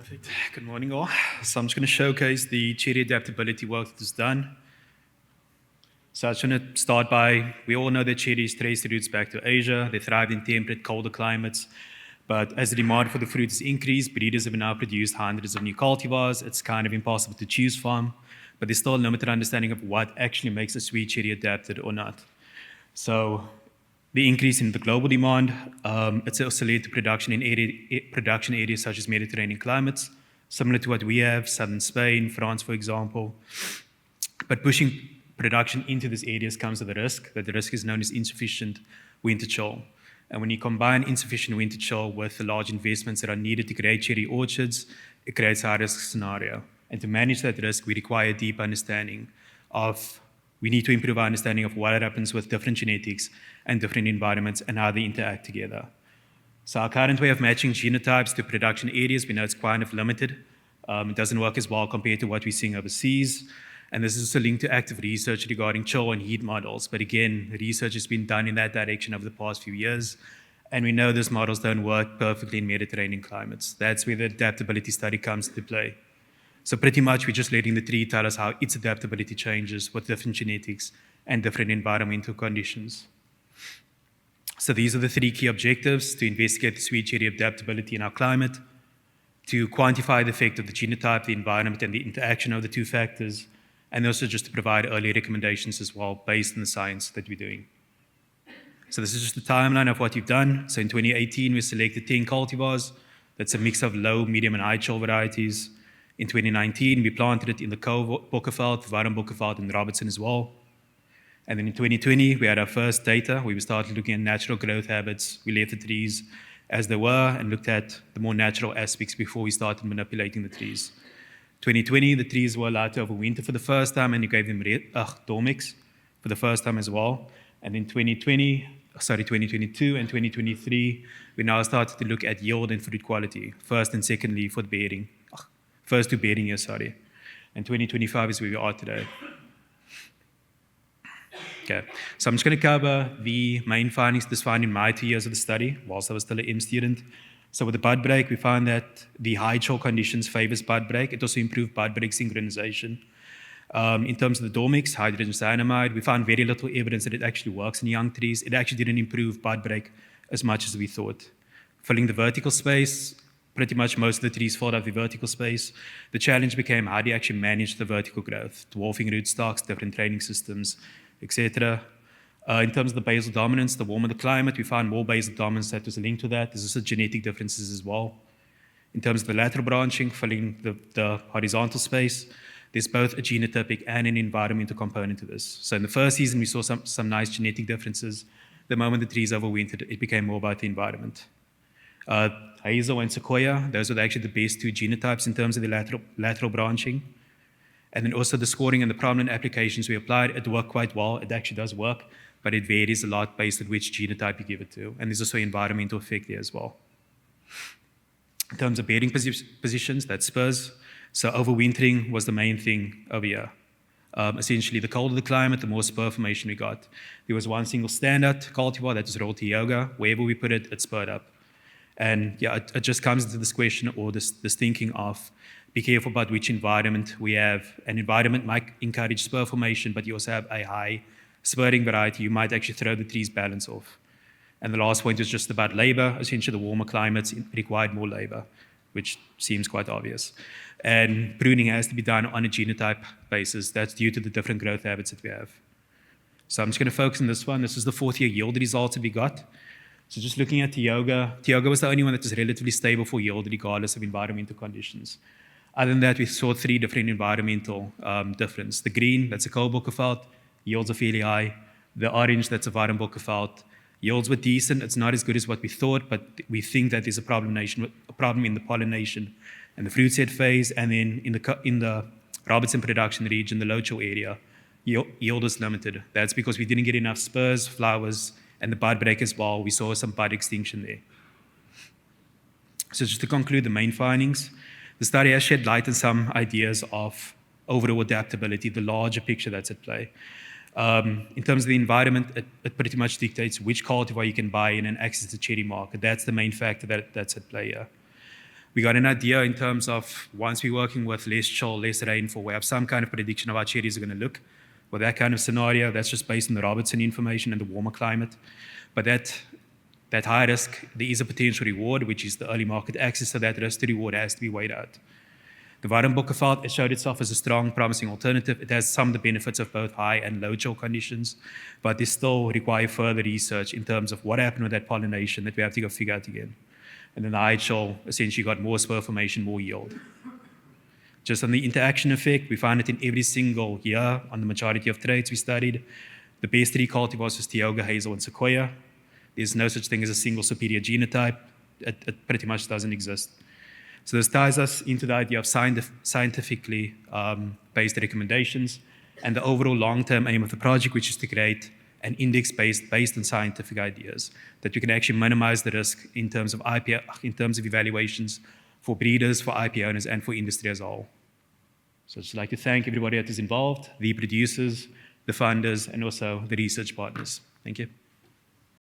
Perfect. Good morning, all. So I'm just going to showcase the cherry adaptability work that is done. So I just want to start by, we all know that cherries trace their roots back to Asia. They thrive in temperate, colder climates. But as the demand for the fruit has increased, breeders have now produced hundreds of new cultivars. It's kind of impossible to choose from, but there's still a limited understanding of what actually makes a sweet cherry adapted or not. So the increase in the global demand, it's also led to production in production areas such as Mediterranean climates, similar to what we have, southern Spain, France, for example. But pushing production into these areas comes with a risk. That the risk is known as insufficient winter chill. And when you combine insufficient winter chill with the large investments that are needed to create cherry orchards, it creates a high-risk scenario. And to manage that risk, we require a deep understanding of we need to improve our understanding of what happens with different genetics and different environments and how they interact together. So our current way of matching genotypes to production areas, we know it's kind of limited. It doesn't work as well compared to what we're seeing overseas. And this is also linked to active research regarding chill and heat models. But again, research has been done in that direction over the past few years. And we know those models don't work perfectly in Mediterranean climates. That's where the adaptability study comes into play. So pretty much we're just letting the tree tell us how its adaptability changes with different genetics and different environmental conditions. So these are the three key objectives: to investigate the sweet cherry adaptability in our climate, to quantify the effect of the genotype, the environment, and the interaction of the two factors, and also just to provide early recommendations as well based on the science that we're doing. So this is just the timeline of what we've done. So in 2018, we selected 10 cultivars. That's a mix of low, medium, and high chill varieties. In 2019, we planted it in the Bokkerveld, Warm Bokkerveld, and Robertson as well. And then in 2020, we had our first data where we started looking at natural growth habits. We left the trees as they were and looked at the more natural aspects before we started manipulating the trees. 2020, the trees were allowed to overwinter for the first time, and you gave them dormix for the first time as well. And in 2022 and 2023, we now started to look at yield and fruit quality, first and secondly for bearing. First to bearing year, sorry. And 2025 is where we are today. Okay, so I'm just going to cover the main findings this found in my 2 years of the study, whilst I was still an M student. So with the bud break, we found that the high chill conditions favors bud break. It also improved bud break synchronization. In terms of the dormix, hydrogen cyanamide, we found very little evidence that it actually works in young trees. It actually didn't improve bud break as much as we thought. Filling the vertical space, pretty much most of the trees filled up the vertical space. The challenge became how do you actually manage the vertical growth, dwarfing rootstocks, different training systems, etc. In terms of the basal dominance, the warmer the climate, we found more basal dominance that was linked to that. There's also genetic differences as well. In terms of the lateral branching, filling the horizontal space, there's both a genotypic and an environmental component to this. So in the first season, we saw some nice genetic differences. The moment the trees overwintered, it became more about the environment. Hazel and Sequoia, those are actually the best two genotypes in terms of the lateral branching. And then also the scoring and the prominent applications we applied, it worked quite well. It actually does work, but it varies a lot based on which genotype you give it to. And there's also environmental effect there as well. In terms of bearing positions, that's spurs. So overwintering was the main thing over here. Essentially, the colder the climate, the more spur formation we got. There was one single standard cultivar, that was Royalty Yoga. Wherever we put it, it spurred up. And yeah, it just comes into this question or this thinking of be careful about which environment we have. An environment might encourage spur formation, but you also have a high spurring variety. You might actually throw the tree's balance off. And the last point is just about labor. Essentially, the warmer climates required more labor, which seems quite obvious. And pruning has to be done on a genotype basis. That's due to the different growth habits that we have. So I'm just going to focus on this one. This is the fourth-year yield results that we got. So just looking at Tioga was the only one that was relatively stable for yield regardless of environmental conditions. Other than that, we saw three different environmental differences. The green, that's a cold Bokkerveld, yields are fairly high. The orange, that's a Warm Bokkerveld, yields were decent. It's not as good as what we thought, but we think that there's a problem in the pollination and the fruit set phase. And then in the Robertson production region, the low chill area, yield was limited. That's because we didn't get enough spurs, flowers, and the bud break as well. We saw some bud extinction there. So just to conclude the main findings, the study has shed light on some ideas of overall adaptability, the larger picture that's at play. In terms of the environment, it pretty much dictates which cultivar you can buy in and access the cherry market. That's the main factor that's at play here. We got an idea in terms of once we're working with less chill, less rainfall, we have some kind of prediction of how cherries are going to look. With that kind of scenario, that's just based on the Robertson information and the warmer climate. But that high risk, there is a potential reward, which is the early market access, so that risk to reward has to be weighed out. The Warmbokkenveld, it showed itself as a strong, promising alternative. It has some of the benefits of both high and low chill conditions, but they still require further research in terms of what happened with that pollination that we have to go figure out again. And then the high chill essentially got more spur formation, more yield. Just on the interaction effect, we found it in every single year on the majority of traits we studied. The best three cultivars was Tioga, Hazel, and Sequoia. There's no such thing as a single superior genotype. It pretty much doesn't exist. So this ties us into the idea of scientifically based recommendations and the overall long-term aim of the project, which is to create an index based on scientific ideas that we can actually minimize the risk in terms of evaluations for breeders, for IP owners, and for industry as a whole. So I'd just like to thank everybody that is involved, the producers, the funders, and also the research partners. Thank you.